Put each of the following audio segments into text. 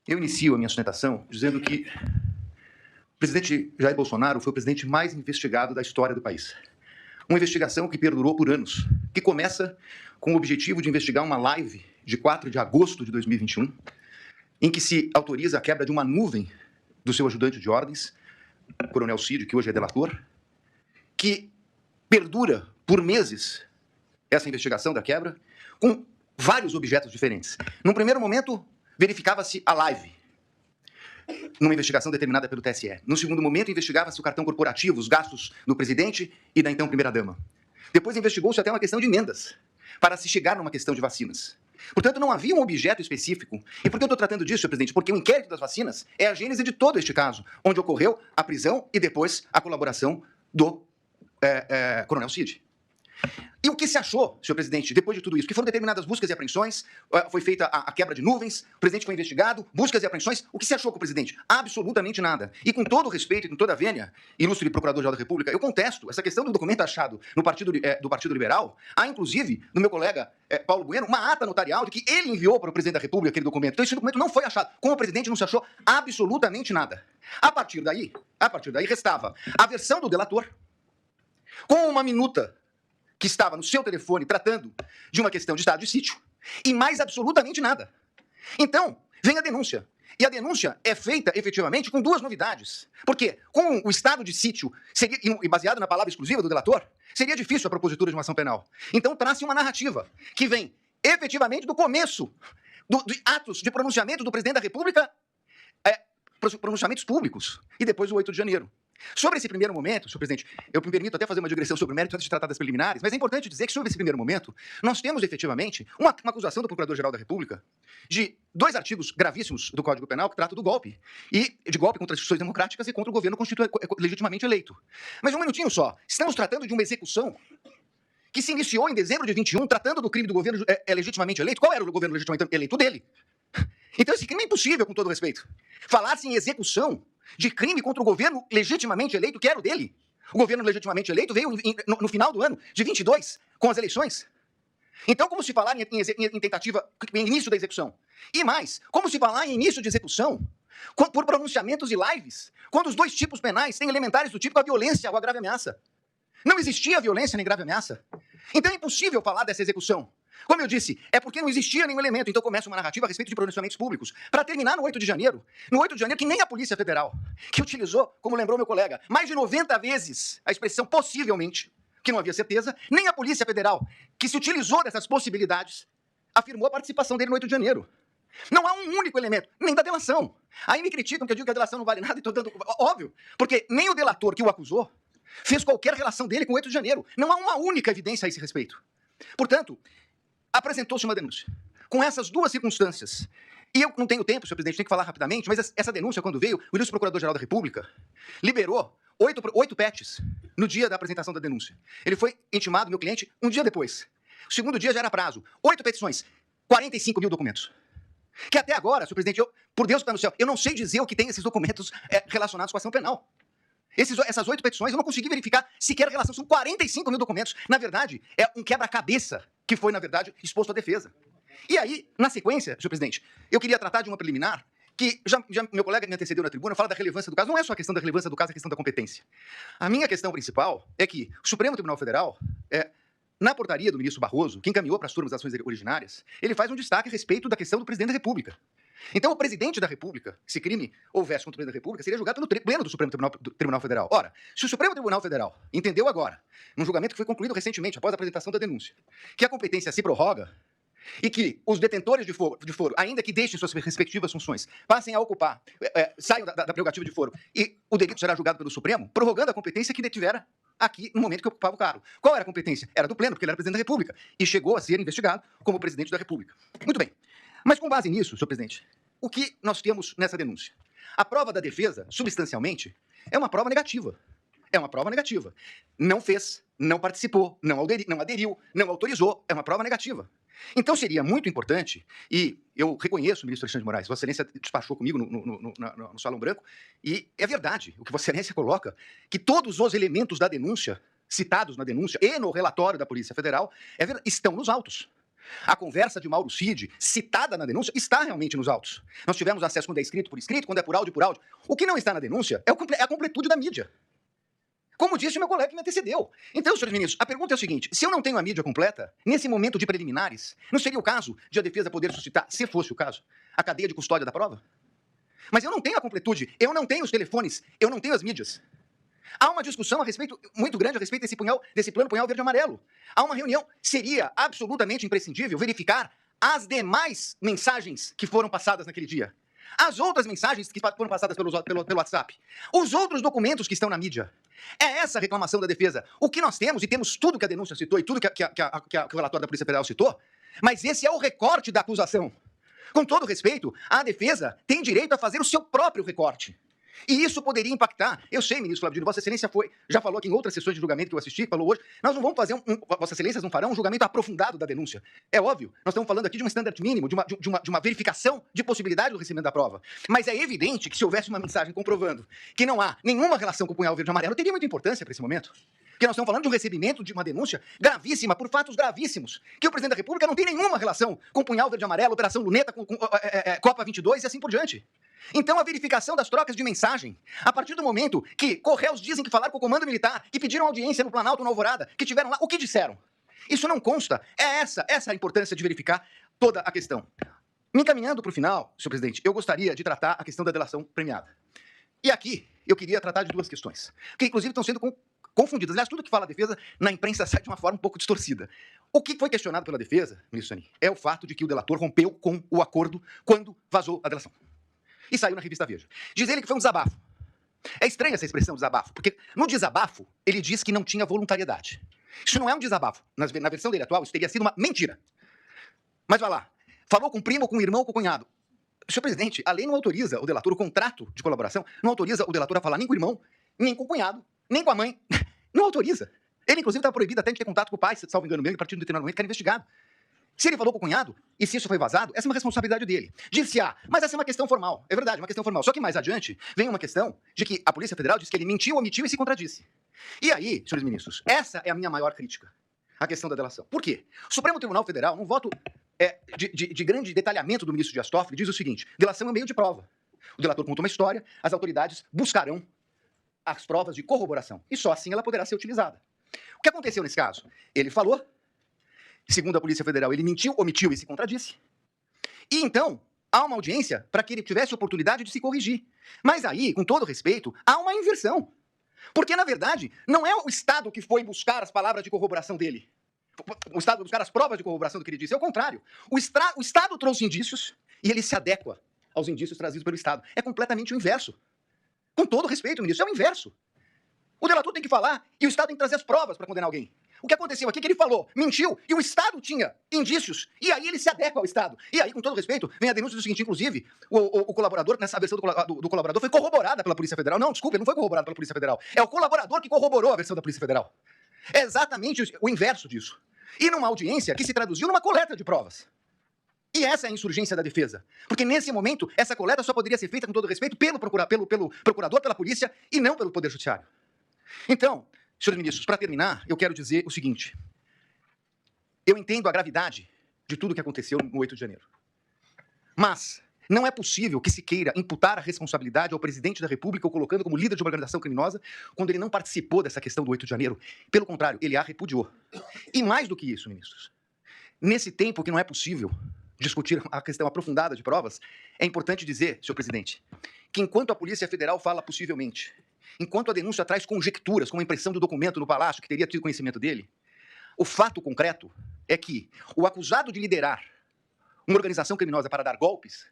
Eu inicio a minha sustentação dizendo que o presidente Jair Bolsonaro foi o presidente mais investigado da história do país. Uma investigação que perdurou por anos, que começa com o objetivo de investigar uma live de 4 de agosto de 2021, em que se autoriza a quebra de uma nuvem do seu ajudante de ordens, Coronel Cid, que hoje é delator, que perdura por meses essa investigação da quebra, com vários objetos diferentes. Num primeiro momento, verificava-se a live, numa investigação determinada pelo TSE. No segundo momento, investigava-se o cartão corporativo, os gastos do presidente e da então primeira-dama. Depois investigou-se até uma questão de emendas, para se chegar numa questão de vacinas. Portanto, não havia um objeto específico. E por que eu estou tratando disso, senhor presidente? Porque o inquérito das vacinas é a gênese de todo este caso, onde ocorreu a prisão e depois a colaboração do Coronel Cid. E o que se achou, senhor presidente, depois de tudo isso? Que foram determinadas buscas e apreensões, foi feita a quebra de nuvens, o presidente foi investigado, buscas e apreensões. O que se achou com o presidente? Absolutamente nada. E com todo o respeito e com toda a vênia, ilustre Procurador-Geral da República, eu contesto essa questão do documento achado no do Partido Liberal. Há, inclusive, no meu colega Paulo Bueno, uma ata notarial de que ele enviou para o presidente da República aquele documento. Então esse documento não foi achado. Com o presidente não se achou absolutamente nada. A partir daí restava a versão do delator, com uma minuta que estava no seu telefone tratando de uma questão de estado de sítio, e mais absolutamente nada. Então, vem a denúncia. E a denúncia é feita, efetivamente, com duas novidades. Porque, com o estado de sítio, e baseado na palavra exclusiva do delator, seria difícil a propositura de uma ação penal. Então, traz-se uma narrativa que vem, efetivamente, do começo de atos de pronunciamento do presidente da República, pronunciamentos públicos, e depois o 8 de janeiro. Sobre esse primeiro momento, senhor presidente, eu me permito até fazer uma digressão sobre o mérito antes de tratar das preliminares, mas é importante dizer que sobre esse primeiro momento, nós temos efetivamente uma acusação do Procurador-Geral da República de 2 artigos gravíssimos do Código Penal que tratam do golpe, e de golpe contra as instituições democráticas e contra o governo legitimamente eleito. Mas um minutinho só, estamos tratando de uma execução que se iniciou em dezembro de 21, tratando do crime do governo legitimamente eleito. Qual era o governo legitimamente eleito? Dele. Então esse crime é impossível, com todo respeito. Falar-se em execução de crime contra o governo legitimamente eleito, que era o dele. O governo legitimamente eleito veio no final do ano de 22, com as eleições. Então, como se falar em tentativa, em início da execução? E mais, como se falar em início de execução por pronunciamentos e lives, quando os 2 tipos penais têm elementares do tipo a violência ou a grave ameaça? Não existia violência nem grave ameaça. Então é impossível falar dessa execução. Como eu disse, é porque não existia nenhum elemento. Então começa uma narrativa a respeito de pronunciamentos públicos. Para terminar no 8 de janeiro. No 8 de janeiro, que nem a Polícia Federal, que utilizou, como lembrou meu colega, mais de 90 vezes a expressão possivelmente, que não havia certeza, nem a Polícia Federal, que se utilizou dessas possibilidades, afirmou a participação dele no 8 de janeiro. Não há um único elemento, nem da delação. Aí me criticam que eu digo que a delação não vale nada e estou dando... Óbvio, porque nem o delator que o acusou fez qualquer relação dele com o 8 de janeiro. Não há uma única evidência a esse respeito. Portanto, apresentou-se uma denúncia. Com essas 2 circunstâncias, e eu não tenho tempo, senhor presidente, tenho que falar rapidamente, mas essa denúncia, quando veio, o ilustre Procurador-Geral da República liberou 8 PETs no dia da apresentação da denúncia. Ele foi intimado, meu cliente, um dia depois. O segundo dia já era prazo. 8 petições, 45 mil documentos. Que até agora, senhor presidente, por Deus que está no céu, eu não sei dizer o que tem esses documentos relacionados com a ação penal. Essas 8 petições, eu não consegui verificar sequer a relação. São 45 mil documentos. Na verdade, é um quebra-cabeça que foi, na verdade, exposto à defesa. E aí, na sequência, senhor presidente, eu queria tratar de uma preliminar que já meu colega me antecedeu na tribuna, fala da relevância do caso. Não é só a questão da relevância do caso, é a questão da competência. A minha questão principal é que o Supremo Tribunal Federal, na portaria do ministro Barroso, que encaminhou para as turmas das ações originárias, ele faz um destaque a respeito da questão do presidente da República. Então, o presidente da República, se crime houvesse contra o presidente da República, seria julgado pelo pleno do Supremo Tribunal Federal. Ora, se o Supremo Tribunal Federal entendeu agora, num julgamento que foi concluído recentemente, após a apresentação da denúncia, que a competência se prorroga e que os detentores de foro, ainda que deixem suas respectivas funções, passem a ocupar, saiam da prerrogativa de foro, e o delito será julgado pelo Supremo, prorrogando a competência que detivera aqui no momento que ocupava o cargo. Qual era a competência? Era do pleno, porque ele era presidente da República, e chegou a ser investigado como presidente da República. Muito bem. Mas com base nisso, senhor presidente, o que nós temos nessa denúncia? A prova da defesa, substancialmente, é uma prova negativa. É uma prova negativa. Não fez, não participou, não aderiu, não autorizou. É uma prova negativa. Então seria muito importante, e eu reconheço o ministro Alexandre de Moraes, Vossa Excelência despachou comigo no Salão Branco, e é verdade, o que Vossa Excelência coloca, que todos os elementos da denúncia, citados na denúncia e no relatório da Polícia Federal, estão nos autos. A conversa de Mauro Cid, citada na denúncia, está realmente nos autos. Nós tivemos acesso quando é escrito, por escrito, quando é por áudio, por áudio. O que não está na denúncia é a completude da mídia. Como disse o meu colega que me antecedeu. Então, senhores ministros, a pergunta é o seguinte: se eu não tenho a mídia completa, nesse momento de preliminares, não seria o caso de a defesa poder suscitar, se fosse o caso, a cadeia de custódia da prova? Mas eu não tenho a completude, eu não tenho os telefones, eu não tenho as mídias. Há uma discussão muito grande a respeito desse plano punhal verde e amarelo. Há uma reunião. Seria absolutamente imprescindível verificar as demais mensagens que foram passadas naquele dia. As outras mensagens que foram passadas pelo WhatsApp. Os outros documentos que estão na mídia. É essa a reclamação da defesa. O que nós temos, e temos tudo que a denúncia citou e tudo que o relatório da Polícia Federal citou, mas esse é o recorte da acusação. Com todo respeito, a defesa tem direito a fazer o seu próprio recorte. E isso poderia impactar. Eu sei, ministro Flávio Dino, Vossa Excelência já falou aqui em outras sessões de julgamento que eu assisti, falou hoje, nós não vamos fazer Vossa Excelências não farão um julgamento aprofundado da denúncia. É óbvio, nós estamos falando aqui de um standard mínimo, de uma verificação de possibilidade do recebimento da prova. Mas é evidente que se houvesse uma mensagem comprovando que não há nenhuma relação com o punhal verde e amarelo, teria muita importância para esse momento. Porque nós estamos falando de um recebimento de uma denúncia gravíssima, por fatos gravíssimos, que o presidente da República não tem nenhuma relação com o punhal verde e amarelo, Operação Luneta, Copa 22 e assim por diante. Então, a verificação das trocas de mensagem, a partir do momento que Correios dizem que falaram com o Comando Militar, que pediram audiência no Planalto, na Alvorada, que tiveram lá, o que disseram? Isso não consta. É essa a importância de verificar toda a questão. Me encaminhando para o final, senhor presidente, eu gostaria de tratar a questão da delação premiada. E aqui, eu queria tratar de duas questões, que inclusive estão sendo confundidas. Aliás, tudo que fala a defesa, na imprensa sai de uma forma um pouco distorcida. O que foi questionado pela defesa, ministro Zanin, é o fato de que o delator rompeu com o acordo quando vazou a delação. E saiu na revista Veja. Diz ele que foi um desabafo. É estranha essa expressão desabafo, porque no desabafo ele diz que não tinha voluntariedade. Isso não é um desabafo. Na versão dele atual, isso teria sido uma mentira. Mas vai lá. Falou com o primo, com o irmão, com o cunhado. Senhor presidente, a lei não autoriza o delator, o contrato de colaboração, não autoriza o delator a falar nem com o irmão, nem com o cunhado, nem com a mãe. Não autoriza. Ele, inclusive, está proibido até de ter contato com o pai, se salvo engano meu, a partir de um determinado momento que era investigado. Se ele falou com o cunhado, e se isso foi vazado, essa é uma responsabilidade dele. Disse, mas essa é uma questão formal. É verdade, uma questão formal. Só que mais adiante, vem uma questão de que a Polícia Federal diz que ele mentiu, omitiu e se contradisse. E aí, senhores ministros, essa é a minha maior crítica, a questão da delação. Por quê? O Supremo Tribunal Federal, num voto de grande detalhamento do ministro Dias Toffoli, diz o seguinte: delação é um meio de prova. O delator conta uma história, as autoridades buscarão as provas de corroboração. E só assim ela poderá ser utilizada. O que aconteceu nesse caso? Ele falou. Segundo a Polícia Federal, ele mentiu, omitiu e se contradisse. E então, há uma audiência para que ele tivesse oportunidade de se corrigir. Mas aí, com todo respeito, há uma inversão. Porque, na verdade, não é o Estado que foi buscar as palavras de corroboração dele. O Estado buscar as provas de corroboração do que ele disse. É o contrário. O Estado trouxe indícios e ele se adequa aos indícios trazidos pelo Estado. É completamente o inverso. Com todo respeito, ministro, é o inverso. O delator tem que falar e o Estado tem que trazer as provas para condenar alguém. O que aconteceu aqui é que ele falou, mentiu, e o Estado tinha indícios, e aí ele se adequa ao Estado. E aí, com todo respeito, vem a denúncia do seguinte, inclusive, o colaborador, nessa versão do colaborador, foi corroborada pela Polícia Federal. Não, desculpa, ele não foi corroborado pela Polícia Federal. É o colaborador que corroborou a versão da Polícia Federal. É exatamente o inverso disso. E numa audiência que se traduziu numa coleta de provas. E essa é a insurgência da defesa. Porque, nesse momento, essa coleta só poderia ser feita, com todo respeito, pelo procurador, pela polícia, e não pelo Poder Judiciário. Então, senhores ministros, para terminar, eu quero dizer o seguinte. Eu entendo a gravidade de tudo que aconteceu no 8 de janeiro. Mas não é possível que se queira imputar a responsabilidade ao presidente da República, ou colocando como líder de uma organização criminosa, quando ele não participou dessa questão do 8 de janeiro. Pelo contrário, ele a repudiou. E mais do que isso, ministros, nesse tempo que não é possível discutir a questão aprofundada de provas, é importante dizer, senhor presidente, que enquanto a Polícia Federal fala possivelmente, enquanto a denúncia traz conjecturas, como a impressão do documento no Palácio, que teria tido conhecimento dele, o fato concreto é que o acusado de liderar uma organização criminosa para dar golpes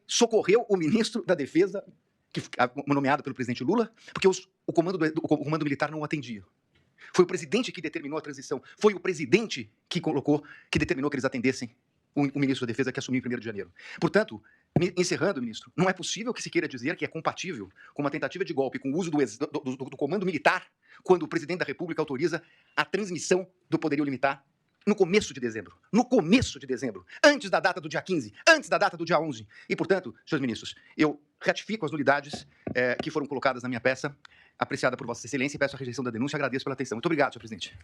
socorreu o ministro da Defesa, nomeado pelo presidente Lula, porque o comando militar não o atendia. Foi o presidente que determinou a transição. Foi o presidente que determinou que eles atendessem o ministro da Defesa que assumiu em 1º de janeiro. Portanto, encerrando, ministro, não é possível que se queira dizer que é compatível com uma tentativa de golpe, com o uso do comando militar, quando o presidente da República autoriza a transmissão do poderio limitar no começo de dezembro. No começo de dezembro. Antes da data do dia 15. Antes da data do dia 11. E, portanto, senhores ministros, eu ratifico as nulidades que foram colocadas na minha peça, apreciada por Vossa Excelência, e peço a rejeição da denúncia. Agradeço pela atenção. Muito obrigado, senhor presidente.